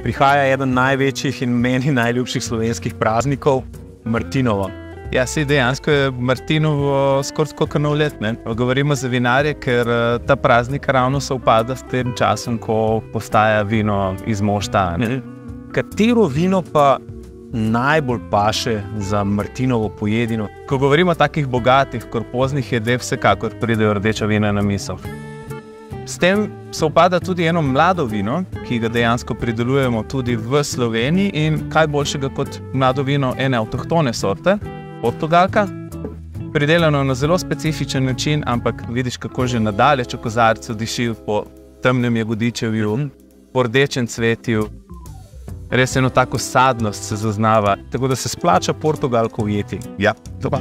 Prihaja eden največjih in meni najljubših slovenskih praznikov, Martinovo. Ja, saj dejansko je Martinovo skoraj tako nov let, ne? Govorimo za vinarje, ker ta praznik ravno sovpada s tem časom, ko postaja vino iz mošta. Katero vino pa najbolj paše za Martinovo pojedino? Ko govorimo o takih bogatih, korpoznih jedeh, vsekakor pridejo rdeča vina na misel. S tem sovpada tudi eno mlado vino, ki ga dejansko pridelujemo tudi v Sloveniji in kaj boljšega kot mlado vino ene avtohtone sorte, Portugalka, pridelano na zelo specifičen način, ampak vidiš, kako že nadalje v kozarcu diši po temnem jagodičevju, po rdečem cvetju. Res eno tako sadnost se zaznava, tako da se splača Portugalko ujeti. Ja, to pa.